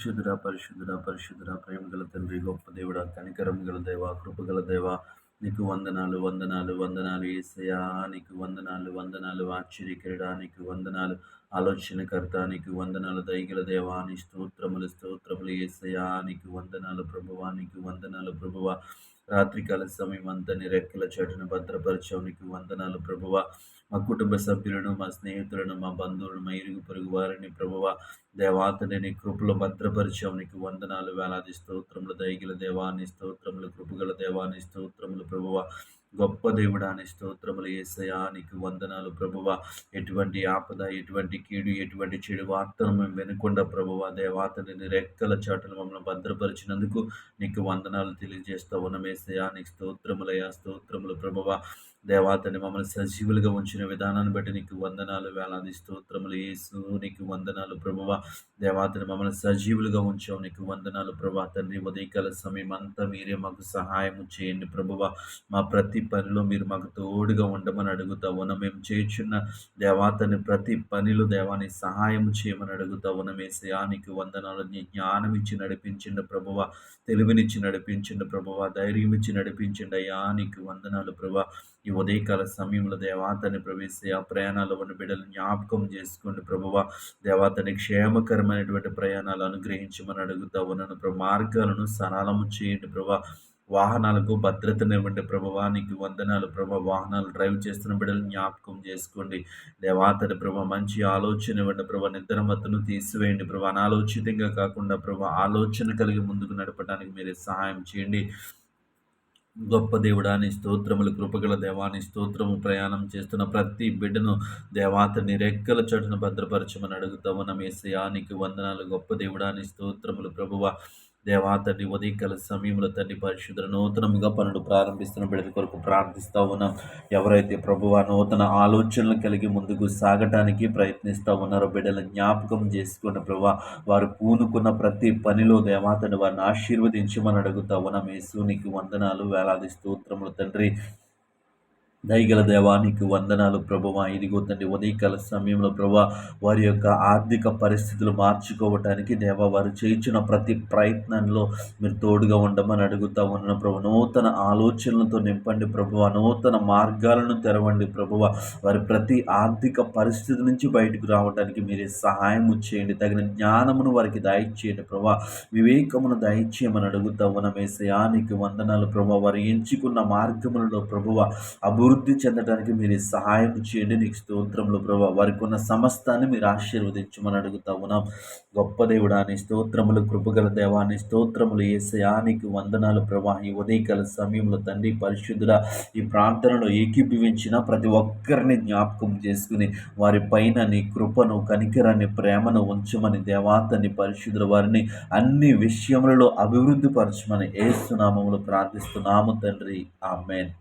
పరిశుద్ధుడా, ప్రేమ గల తండ్రి, గొప్ప దేవుడా, కనికరం గల దేవ, కృపగల దేవ, నీకు వందనాలు వందనాలు వందనాలు యేసయ్యా, నీకు వందనాలు వందనాలు ఆశ్చర్యకరుడా, నీకు వందనాలు ఆలోచనకర్త, నీకు వందనాలు దయగల దేవా, నీ స్తోత్రములు స్తోత్రములు యేసయ్యా, నీకు వందనాలు ప్రభువా, నీకు వందనాలు ప్రభువా. రాత్రికాల సమయం అంతా నీ రెక్కల చాటును భద్రపరిచావు, నీకు వందనాలు ప్రభువా. మా కుటుంబ సభ్యులను, మా స్నేహితులను, మా బంధువులను, మా ఇరుగు పొరుగు వారిని ప్రభువా దేవాతని నీ కృపలో భద్రపరిచావు, నీకు వందనాలు వేలాది స్తోత్రములు దయగల దేవాని స్తోత్రములు, కృపగల దేవాని స్తోత్రములు ప్రభువ. గొప్ప దేవుడాని స్తోత్రములు యేసయ్యా, నీకు వందనాలు ప్రభువ. ఎటువంటి ఆపద, ఎటువంటి కీడు, ఎటువంటి చెడు వార్తను మేము వినకుండా ప్రభువ దేవాతని రెక్కల చాటును మమ్మల్ని భద్రపరిచినందుకు నీకు వందనాలు తెలియజేస్తా ఉన్నాం యేసయ్యా, నీకు స్తోత్రములయ్యా, స్తోత్రములు ప్రభువ. దేవాతని మమ్మల్ని సజీవులుగా ఉంచిన విధానాన్ని బట్టి నీకు వందనాలు వేలాది స్తోత్రములు యేసు, నీకు వందనాలు ప్రభువ. దేవాతని మమ్మల్ని సజీవులుగా ఉంచావు, నీకు వందనాలు ప్రభా. తండ్రి ఉదయకాల సమయం అంతా మీరే మాకు సహాయం చేయండి ప్రభువ. మా ప్రతి పనిలో మీరు మాకు తోడుగా ఉండమని అడుగుతా ఉన్నాం. మేము చేయుచున్న దేవాతని ప్రతి పనిలో దేవాన్ని సహాయం చేయమని అడుగుతా ఉన్నాం యేసయ్యా, నీకు వందనాలు. నీ జ్ఞానం ఇచ్చి నడిపించింది ప్రభువ, తెలివినిచ్చి నడిపించింది ప్రభువ, ధైర్యం ఇచ్చి నడిపించింది అయ్యా, నీకు వందనాలు ప్రభా. ఈ ఉదయకాల సమయంలో దేవాతని ప్రవేశ ప్రయాణాలు ఉన్న బిడ్డలు జ్ఞాపకం చేసుకోండి ప్రభువ. దేవాతని క్షేమకరమైనటువంటి ప్రయాణాలు అనుగ్రహించమని అడుగుతా ఉన్నాను ప్రభు. మార్గాలను సరళము చేయండి ప్రభా. వాహనాలకు భద్రతనివ్వండి ప్రభువా, నీకు వందనాలు ప్రభా. వాహనాలు డ్రైవ్ చేస్తున్న బిడ్డలు జ్ఞాపకం చేసుకోండి దేవాతని ప్రభా. మంచి ఆలోచన ఇవ్వండి ప్రభా. నిద్రమత్తును తీసివేయండి ప్రభా. అనాలోచితంగా కాకుండా ప్రభా ఆలోచన కలిగి ముందుకు నడపడానికి మీరే సహాయం చేయండి. గొప్ప దేవుడాని స్తోత్రములు, కృపగల దేవాని స్తోత్రము. ప్రయాణం చేస్తున్న ప్రతి బిడ్డను దేవాతని రెక్కల చోటును భద్రపరచమని అడుగుతా ఉన్నాం యేసయ్యా, నీకు వందనాలు. గొప్ప దేవుడాని స్తోత్రములు ప్రభువ. దేవాతని ఉదయకాల సమయంలో తండ్రి పరిశుద్ధ నూతనముగా పనులు ప్రారంభిస్తున్న బిడ్డల కొరకు ప్రార్థిస్తూ ఉన్నాం. ఎవరైతే ప్రభువా నూతన ఆలోచనలు కలిగి ముందుకు సాగటానికి ప్రయత్నిస్తూ ఉన్నారో బిడ్డలను జ్ఞాపకం చేసుకోండి ప్రభువా. వారు పూనుకున్న ప్రతి పనిలో దేవాతని వారిని ఆశీర్వదించమని అడుగుతా ఉన్నాం యేసు, నీకు వందనాలు వేలాది స్తోత్రములు తండ్రి. దయగల దేవానికి వందనాలు ప్రభువా. ఇదిగో తండ్రి ఉదయకాల సమయంలో ప్రభా వారి యొక్క ఆర్థిక పరిస్థితులు మార్చుకోవటానికి దేవా వారు చేయించిన ప్రతి ప్రయత్నంలో మీరు తోడుగా ఉండమని అడుగుతా ఉన్నాను ప్రభు. నూతన ఆలోచనలతో నింపండి ప్రభువ, నూతన మార్గాలను తెరవండి ప్రభువ. వారి ప్రతి ఆర్థిక పరిస్థితి నుంచి బయటకు రావడానికి మీరే సహాయం చేయండి. తగిన జ్ఞానమును వారికి దయచేయండి ప్రభా. వివేకమును దయచేయమని అడుగుతా ఉన్నాం యేసయ్యా, నీకు వందనాలు ప్రభా. వారు ఎంచుకున్న మార్గములలో ప్రభువ అభివృద్ధి చెందడానికి మీరు సహాయం చేయండి. నీకు స్తోత్రములు ప్రభా. వారికి ఉన్న సమస్తాన్ని మీరు ఆశీర్వదించమని అడుగుతా ఉన్నాం. గొప్ప దేవుడాని స్తోత్రములు, కృపగల దేవాని స్తోత్రములు యేసయ్యా, నీకు వందనాలు ప్రభా. ఈ ఉదయకాల సమయంలో తండ్రి పరిశుద్ధుడా ఈ ప్రాంతంలో ఏకీభవించిన ప్రతి ఒక్కరిని జ్ఞాపకం చేసుకుని వారి పైన నీ కృపను, కనికరాన్ని, ప్రేమను ఉంచమని దేవాతని పరిశుద్ధుల వారిని అన్ని విషయములలో అభివృద్ధి పరచమని యేసు నామములో ప్రార్థిస్తున్నాము తండ్రి. ఆమేన్.